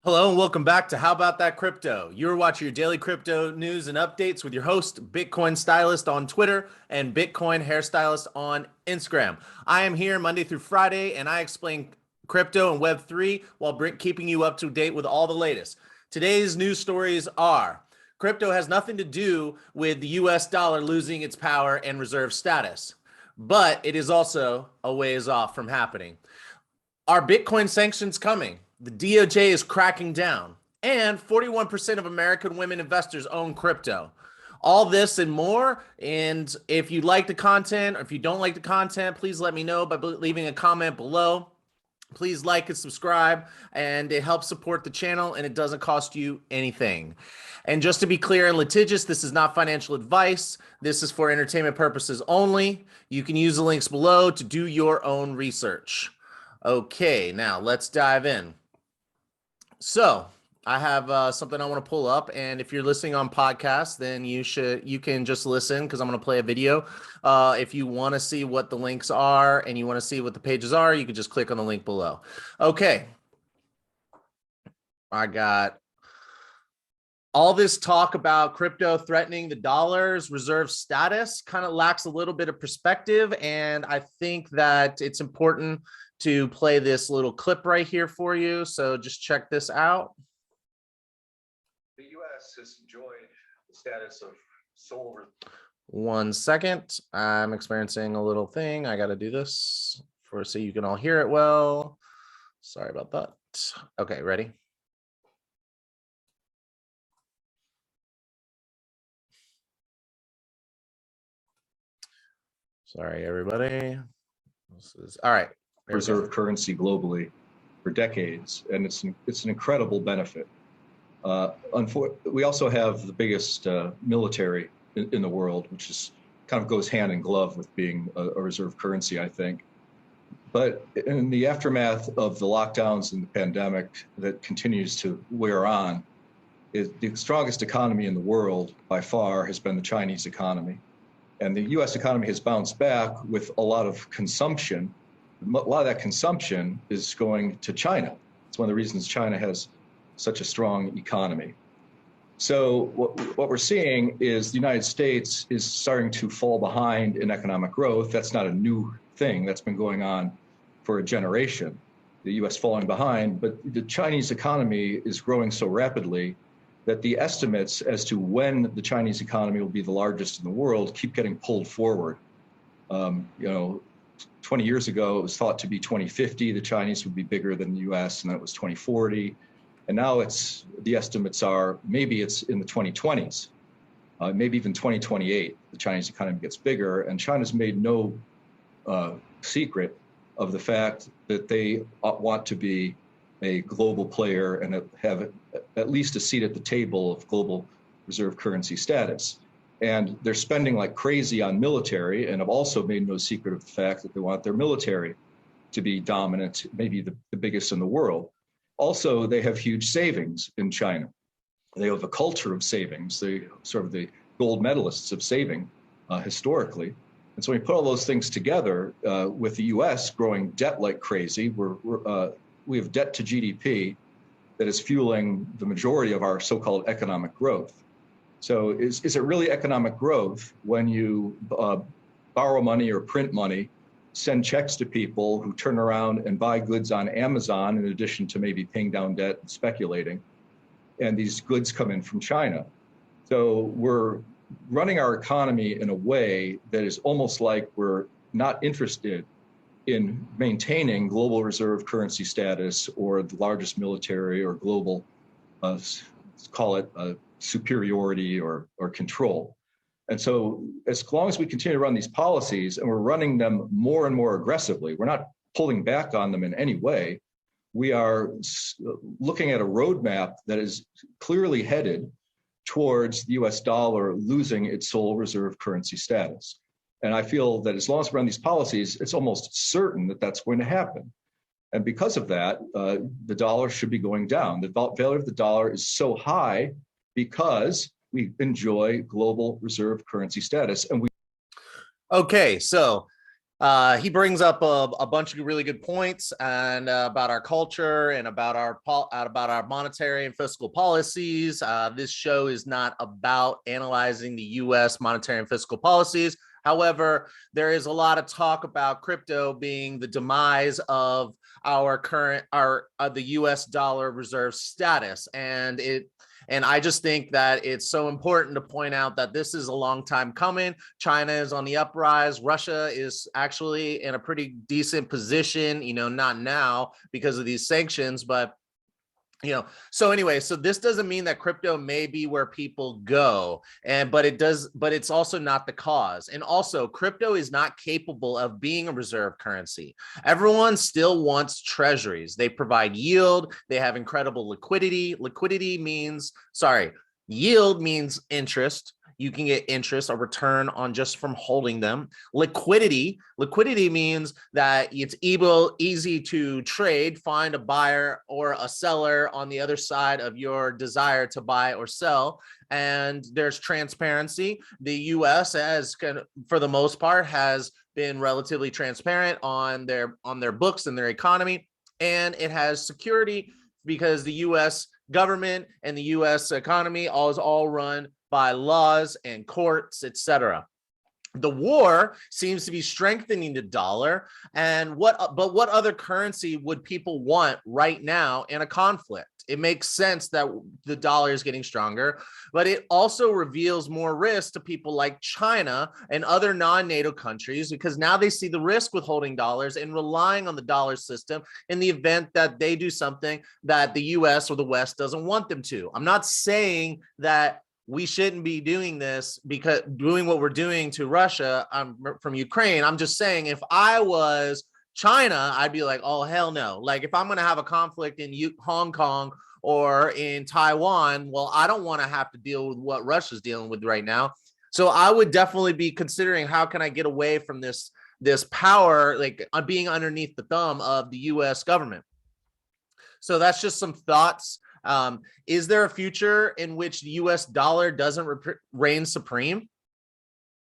Hello and welcome back to How About That Crypto. You're watching your daily crypto news and updates with your host, Bitcoin Stylist on Twitter and Bitcoin Hairstylist on Instagram. I am here Monday through Friday and I explain crypto and Web3 while keeping you up to date with all the latest. Today's news stories are: crypto has nothing to do with the US dollar losing its power and reserve status, but it is also a ways off from happening. Are Bitcoin sanctions coming? The DOJ is cracking down, and 41% of American women investors own crypto. All this and more. And if you like the content or if you don't like the content, please let me know by leaving a comment below. Please like and subscribe, and it helps support the channel and it doesn't cost you anything. And just to be clear and litigious, this is not financial advice. This is for entertainment purposes only. You can use the links below to do your own research. Okay, now let's dive in. So I have something I want to pull up, and if you're listening on podcast, then you can just listen because I'm going to play a video. If you want to see what the links are and you want to see what the pages are, you can just click on the link below. Okay, I got all this talk about crypto threatening the dollar's reserve status. Kind of lacks a little bit of perspective, and I think that it's important to play this little clip right here for you. So just check this out. The U.S. has enjoyed the status of sole. 1 second. I'm experiencing a little thing. I got to do this so you can all hear it well. Sorry about that. Okay, ready? Sorry, everybody. This is all right. Reserve currency globally for decades, and it's an incredible benefit. We also have the biggest military in the world, which is kind of goes hand in glove with being a reserve currency, I think. But in the aftermath of the lockdowns and the pandemic that continues to wear on, the strongest economy in the world by far has been the Chinese economy. And the U.S. economy has bounced back with a lot of consumption. A lot of that consumption is going to China. It's one of the reasons China has such a strong economy. So what we're seeing is the United States is starting to fall behind in economic growth. That's not a new thing. That's been going on for a generation, the U.S. falling behind. But the Chinese economy is growing so rapidly that the estimates as to when the Chinese economy will be the largest in the world keep getting pulled forward. 20 years ago, it was thought to be 2050, the Chinese would be bigger than the US, and then it was 2040. And now the estimates are maybe it's in the 2020s, maybe even 2028, the Chinese economy gets bigger. And China's made no secret of the fact that they want to be a global player and have at least a seat at the table of global reserve currency status. And they're spending like crazy on military, and have also made no secret of the fact that they want their military to be dominant, maybe the biggest in the world. Also, they have huge savings in China. They have a culture of savings. They sort of the gold medalists of saving historically. And so when you put all those things together with the U.S. growing debt like crazy, we have debt to GDP that is fueling the majority of our so-called economic growth. So is it really economic growth when you borrow money or print money, send checks to people who turn around and buy goods on Amazon in addition to maybe paying down debt and speculating, and these goods come in from China? So we're running our economy in a way that is almost like we're not interested in maintaining global reserve currency status or the largest military or global, let's call it superiority or control. And so as long as we continue to run these policies, and we're running them more and more aggressively, we're not pulling back on them in any way. We are looking at a roadmap that is clearly headed towards the US dollar losing its sole reserve currency status. And I feel that as long as we run these policies, it's almost certain that that's going to happen. And because of that, the dollar should be going down. The value of the dollar is so high because we enjoy global reserve currency status. And Okay, so He brings up a bunch of really good points and about our culture and about our monetary and fiscal policies. This show is not about analyzing the U.S. monetary and fiscal policies. However, there is a lot of talk about crypto being the demise of the U.S. dollar reserve status, and I just think that it's so important to point out that this is a long time coming. China is on the uprise. Russia is actually in a pretty decent position, not now because of these sanctions, but so anyway, so this doesn't mean that crypto may be where people go, but it's also not the cause. And also, crypto is not capable of being a reserve currency. Everyone still wants treasuries. They provide yield. They have incredible liquidity. Yield means interest. You can get interest, a return on just from holding them. Liquidity means that it's easy to trade, find a buyer or a seller on the other side of your desire to buy or sell. And there's transparency. The U.S. for the most part, has been relatively transparent on their books and their economy, and it has security because the U.S. government and the U.S. economy is all run by laws and courts, etc. The war seems to be strengthening the dollar. But what other currency would people want right now in a conflict? It makes sense that the dollar is getting stronger, but it also reveals more risk to people like China and other non-NATO countries, because now they see the risk with holding dollars and relying on the dollar system in the event that they do something that the US or the West doesn't want them to. I'm not saying that we shouldn't be doing this because doing what we're doing to Russia from Ukraine. I'm just saying, if I was China, I'd be like, oh, hell no. Like, if I'm going to have a conflict in Hong Kong or in Taiwan, well, I don't want to have to deal with what Russia's dealing with right now. So I would definitely be considering, how can I get away from this power, like being underneath the thumb of the US government. So that's just some thoughts. Is there a future in which the US dollar doesn't reign supreme?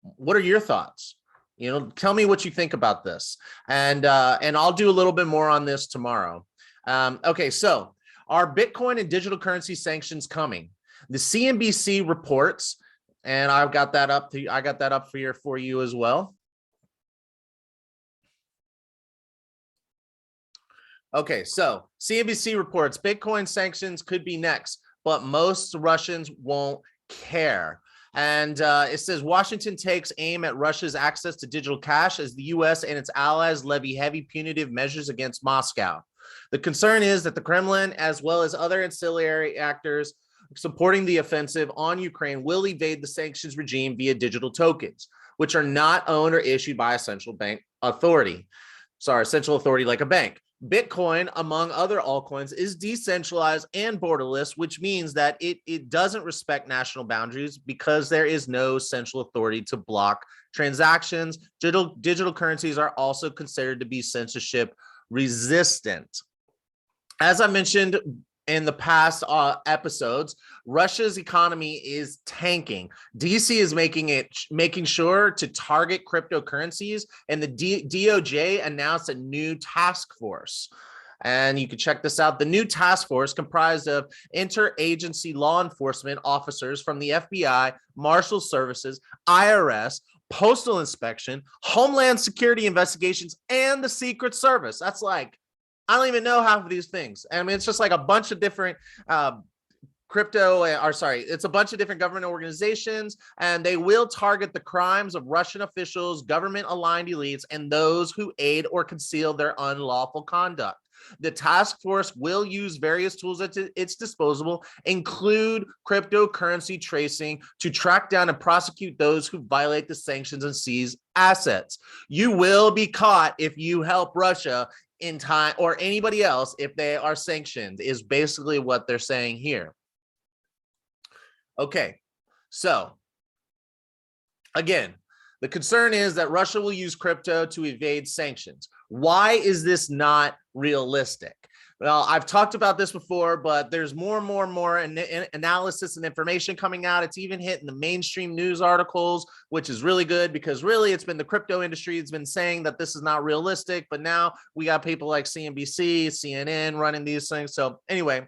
What are your thoughts? Tell me what you think about this. And I'll do a little bit more on this tomorrow. Okay, so are Bitcoin and digital currency sanctions coming? The CNBC reports, and I've got that up. I got that up here for you as well. Okay, so CNBC reports Bitcoin sanctions could be next, but most Russians won't care. And it says Washington takes aim at Russia's access to digital cash as the U.S. and its allies levy heavy punitive measures against Moscow. The concern is that the Kremlin, as well as other ancillary actors supporting the offensive on Ukraine, will evade the sanctions regime via digital tokens, which are not owned or issued by a central authority like a bank. Bitcoin, among other altcoins, is decentralized and borderless, which means that it doesn't respect national boundaries because there is no central authority to block transactions. Digital currencies are also considered to be censorship resistant. As I mentioned in the past episodes, Russia's economy is tanking. DC is making sure to target cryptocurrencies, and the DOJ announced a new task force. And you can check this out. The new task force, comprised of interagency law enforcement officers from the FBI, Marshal Services, IRS, Postal Inspection, Homeland Security Investigations, and the Secret Service. That's like, I don't even know half of these things. I mean, it's just like a bunch of different it's a bunch of different government organizations, and they will target the crimes of Russian officials, government-aligned elites, and those who aid or conceal their unlawful conduct. The task force will use various tools at its disposal, include cryptocurrency tracing, to track down and prosecute those who violate the sanctions and seize assets. You will be caught if you help Russia in time, or anybody else if they are sanctioned, is basically what they're saying here. Okay, so again, the concern is that Russia will use crypto to evade sanctions. Why is this not realistic? Well, I've talked about this before, but there's more and more analysis and information coming out. It's even hitting the mainstream news articles, which is really good because really it's been the crypto industry that's been saying that this is not realistic. But now we got people like CNBC, CNN running these things. So anyway,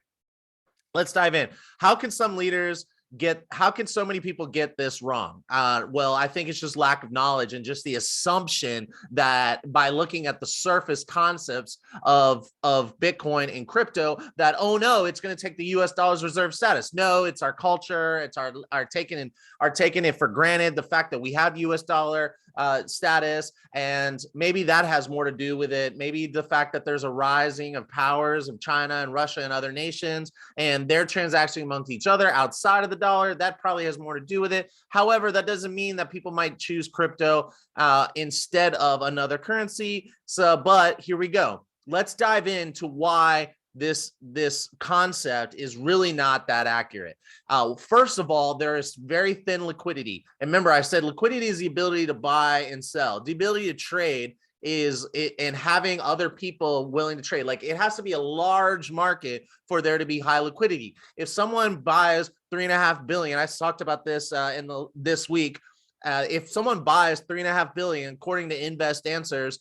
let's dive in. How can so many people get this wrong? Well, I think it's just lack of knowledge and just the assumption that by looking at the surface concepts of Bitcoin and crypto that, oh no, it's going to take the US dollar's reserve status. No, it's our culture. It's our taking it for granted. The fact that we have US dollar status, and maybe that has more to do with it. Maybe the fact that there's a rising of powers of China and Russia and other nations, and they're transacting amongst each other outside of the dollar. That probably has more to do with it. However, that doesn't mean that people might choose crypto instead of another currency. So, but here we go. Let's dive into why this concept is really not that accurate. First of all, there is very thin liquidity. And remember, I said liquidity is the ability to buy and sell. The ability to trade and having other people willing to trade. Like, it has to be a large market for there to be high liquidity. If someone buys 3.5 billion, I talked about this this week. If someone buys 3.5 billion, according to Invest Answers,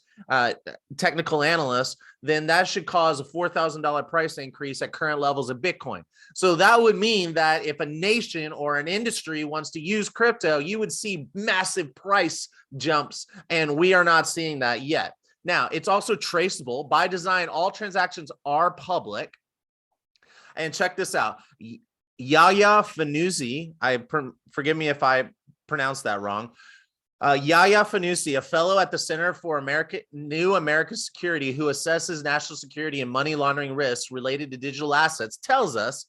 technical analysts, then that should cause a $4,000 price increase at current levels of Bitcoin. So that would mean that if a nation or an industry wants to use crypto, you would see massive price jumps, and we are not seeing that yet. Now, it's also traceable by design. All transactions are public. And check this out. Yahya Fanuzi, forgive me if I pronounced that wrong. Yahya Fanusi, a fellow at the Center for New American Security who assesses national security and money laundering risks related to digital assets, tells us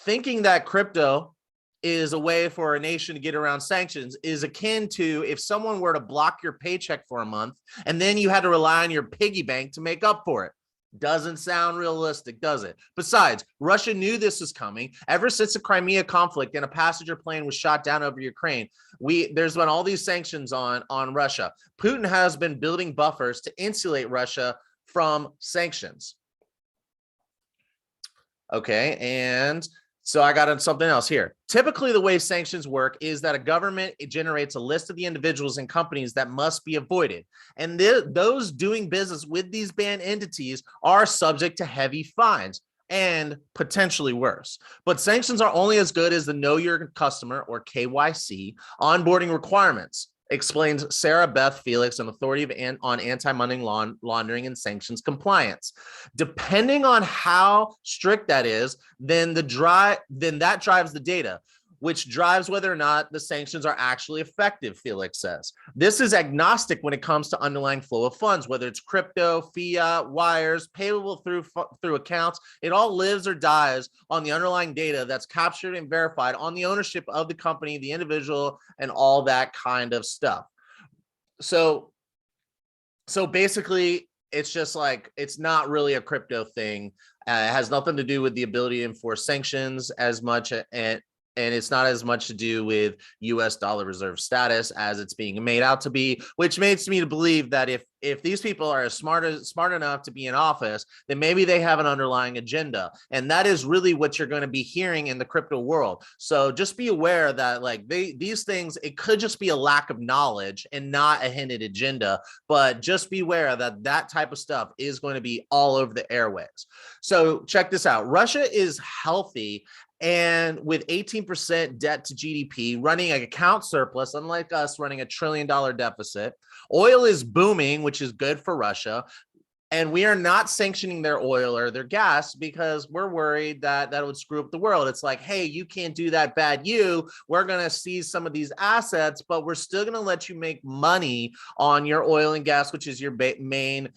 thinking that crypto is a way for a nation to get around sanctions is akin to if someone were to block your paycheck for a month and then you had to rely on your piggy bank to make up for it. Doesn't sound realistic, does it? Besides, Russia knew this was coming. Ever since the Crimea conflict and a passenger plane was shot down over Ukraine, there's been all these sanctions on Russia. Putin has been building buffers to insulate Russia from sanctions. Okay, and so I got something else here. Typically, the way sanctions work is that a government generates a list of the individuals and companies that must be avoided. And those doing business with these banned entities are subject to heavy fines and potentially worse. But sanctions are only as good as the Know Your Customer, or KYC, onboarding requirements, explains Sarah Beth Felix, an authority on anti-money laundering and sanctions compliance. Depending on how strict that is, then that drives the data, which drives whether or not the sanctions are actually effective, Felix says. This is agnostic when it comes to underlying flow of funds, whether it's crypto, fiat, wires, payable through accounts. It all lives or dies on the underlying data that's captured and verified on the ownership of the company, the individual, and all that kind of stuff. So basically, it's just like, it's not really a crypto thing. It has nothing to do with the ability to enforce sanctions as much, and it's not as much to do with US dollar reserve status as it's being made out to be, which makes me to believe that if these people are smart enough to be in office, then maybe they have an underlying agenda. And that is really what you're going to be hearing in the crypto world. So just be aware that like these things, it could just be a lack of knowledge and not a hinted agenda, but just be aware that that type of stuff is going to be all over the airwaves. So check this out. Russia is healthy and with 18% debt to GDP, running an account surplus, unlike us running $1 trillion deficit. Oil is booming, which is good for Russia. And we are not sanctioning their oil or their gas because we're worried that that would screw up the world. It's like, hey, you can't do that bad. We're going to seize some of these assets, but we're still going to let you make money on your oil and gas, which is your main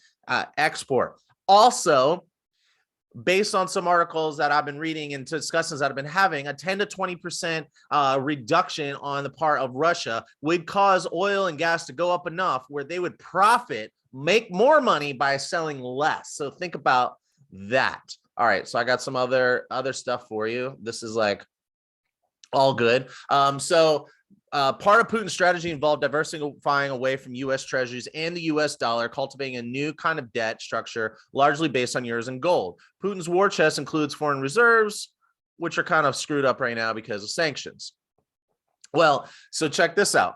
export. Also, based on some articles that I've been reading and discussions that I've been having, a 10 to 20% reduction on the part of Russia would cause oil and gas to go up enough where they would make more money by selling less. So think about that. All right, so I got some other stuff for you. This is like all good. So Part of Putin's strategy involved diversifying away from U.S. treasuries and the U.S. dollar, cultivating a new kind of debt structure, largely based on euros and gold. Putin's war chest includes foreign reserves, which are kind of screwed up right now because of sanctions. Well, so check this out.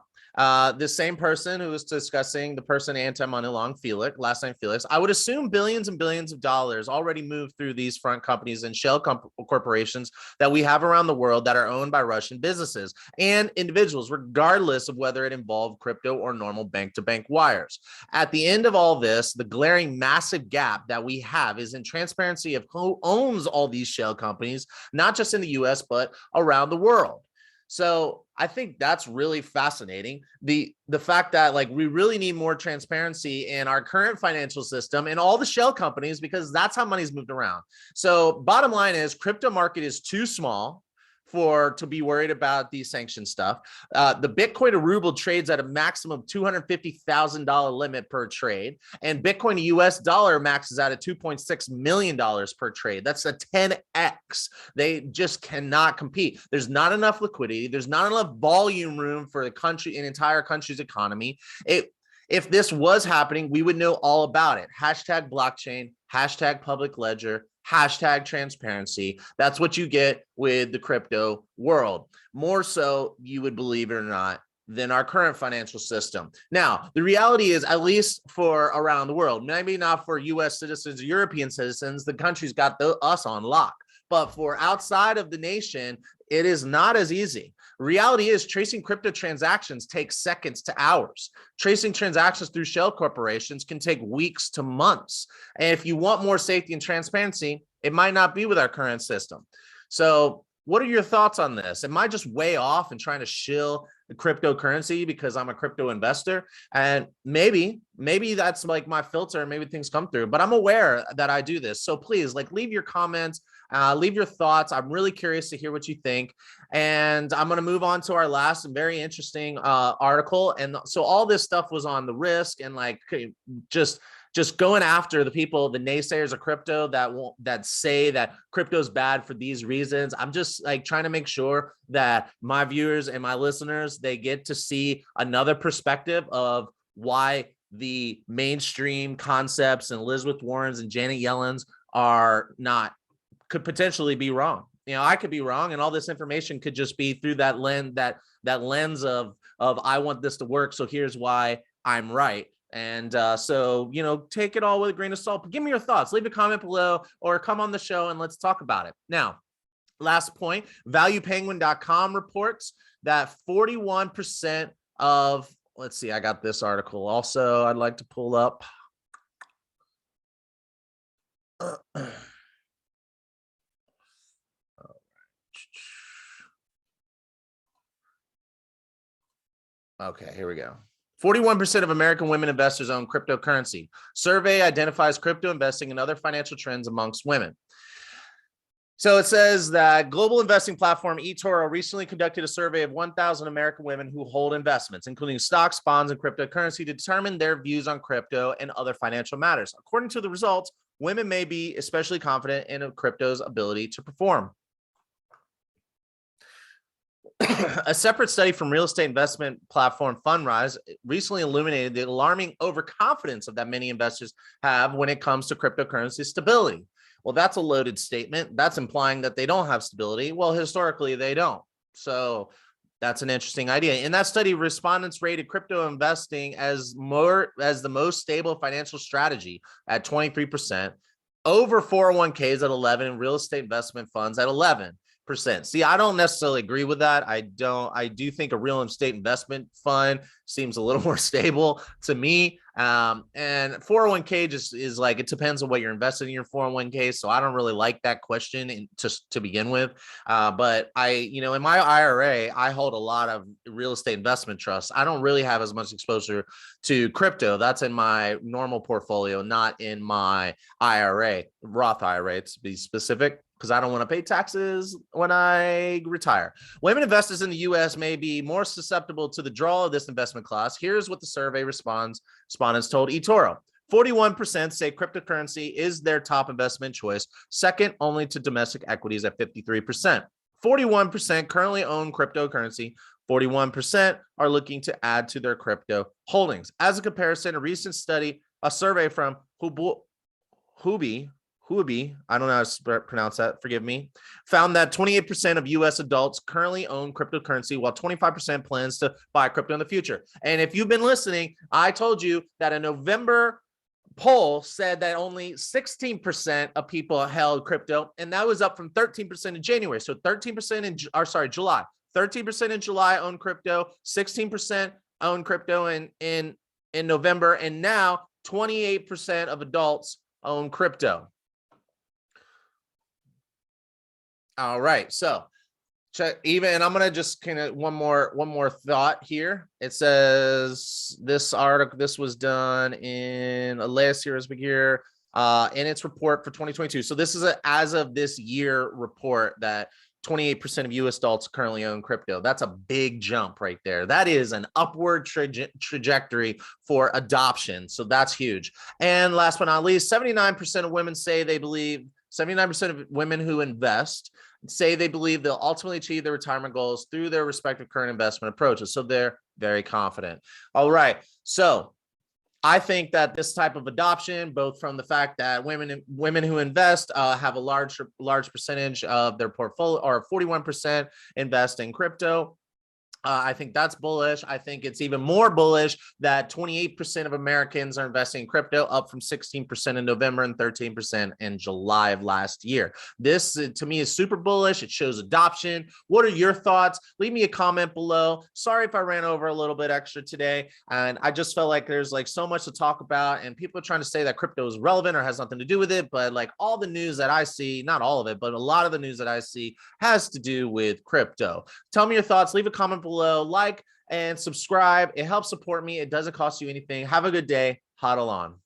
This same person who was discussing, the person anti-money long, Felix, last name Felix, I would assume billions and billions of dollars already moved through these front companies and shell corporations that we have around the world that are owned by Russian businesses and individuals, regardless of whether it involved crypto or normal bank-to-bank wires. At the end of all this, the glaring massive gap that we have is in transparency of who owns all these shell companies, not just in the US, but around the world. So I think that's really fascinating. The fact that like we really need more transparency in our current financial system and all the shell companies, because that's how money's moved around. So bottom line is crypto market is too small to be worried about these sanction stuff. The Bitcoin to ruble trades at a maximum of $250,000 limit per trade, and Bitcoin to US dollar maxes out at $2.6 million per trade. That's a 10x. They just cannot compete. There's not enough liquidity. There's not enough volume room for an entire country's economy. If this was happening, we would know all about it. Hashtag blockchain, hashtag public ledger, hashtag transparency. That's what you get with the crypto world. More so, you would believe it or not, than our current financial system. Now, the reality is, at least for around the world, maybe not for US citizens, European citizens, the country's got us on lock. But for outside of the nation, it is not as easy. Reality is tracing crypto transactions takes seconds to hours. Tracing transactions through shell corporations can take weeks to months. And if you want more safety and transparency, it might not be with our current system. So what are your thoughts on this? Am I just way off and trying to shill the cryptocurrency because I'm a crypto investor? And maybe that's like my filter, and maybe things come through, but I'm aware that I do this. So please, like, leave your comments, leave your thoughts. I'm really curious to hear what you think. And I'm going to move on to our last and very interesting article. And so all this stuff was on the risk and like just going after the people, the naysayers of crypto that say that crypto is bad for these reasons. I'm just like trying to make sure that my viewers and my listeners, they get to see another perspective of why the mainstream concepts and Elizabeth Warren's and Janet Yellen's could potentially be wrong. You know, I could be wrong, and all this information could just be through that lens, that lens of I want this to work, so here's why I'm right. And so, you know, take it all with a grain of salt. But give me your thoughts. Leave a comment below or come on the show and let's talk about it. Now, last point, valuepenguin.com reports that 41% of, let's see, I got this article also I'd like to pull up. Okay, here we go. 41% of American women investors own cryptocurrency. Survey identifies crypto investing and other financial trends amongst women. So it says that global investing platform eToro recently conducted a survey of 1,000 American women who hold investments, including stocks, bonds, and cryptocurrency, to determine their views on crypto and other financial matters. According to the results, women may be especially confident in crypto's ability to perform. A separate study from real estate investment platform Fundrise recently illuminated the alarming overconfidence that many investors have when it comes to cryptocurrency stability. Well, that's a loaded statement. That's implying that they don't have stability. Well, historically, they don't. So that's an interesting idea. In that study, respondents rated crypto investing as the most stable financial strategy at 23%, over 401ks at 11%, and real estate investment funds at 11%. See, I don't necessarily agree with that. I do think a real estate investment fund seems a little more stable to me. And 401k just is like, it depends on what you're investing in your 401k. So I don't really like that question to begin with. But in my IRA, I hold a lot of real estate investment trusts. I don't really have as much exposure to crypto. That's in my normal portfolio, not in my IRA, Roth IRA to be specific, because I don't want to pay taxes when I retire. Women investors in the U.S. may be more susceptible to the draw of this investment class. Here's what the survey respondents told eToro. 41% say cryptocurrency is their top investment choice, second only to domestic equities at 53%. 41% currently own cryptocurrency, 41% are looking to add to their crypto holdings. As a comparison, a recent study, a survey from Hubi, I don't know how to pronounce that, forgive me, found that 28% of US adults currently own cryptocurrency, while 25% plans to buy crypto in the future. And if you've been listening, I told you that a November poll said that only 16% of people held crypto, and that was up from 13% in January. So 13% in July. 13% in July owned crypto, 16% owned crypto in November, and now 28% of adults own crypto. All right, so check even, and I'm gonna just kind of one more thought here. It says this article, this was done in last year's year, in its report for 2022. So this is a as of this year report that 28% of US adults currently own crypto. That's a big jump right there. That is an upward trajectory for adoption. So that's huge. And last but not least, 79% of women say they believe, 79% of women who invest say they believe they'll ultimately achieve their retirement goals through their respective current investment approaches. So they're very confident. All right. So I think that this type of adoption, both from the fact that women who invest have a large percentage of their portfolio, or 41% invest in crypto. I think that's bullish. I think it's even more bullish that 28% of Americans are investing in crypto, up from 16% in November and 13% in July of last year. This, to me, is super bullish. It shows adoption. What are your thoughts? Leave me a comment below. Sorry if I ran over a little bit extra today. And I just felt like there's like so much to talk about, and people are trying to say that crypto is relevant or has nothing to do with it. But like all the news that I see, not all of it, but a lot of the news that I see has to do with crypto. Tell me your thoughts. Leave a comment below. Like and subscribe. It helps support me. It doesn't cost you anything. Have a good day. Hodl on.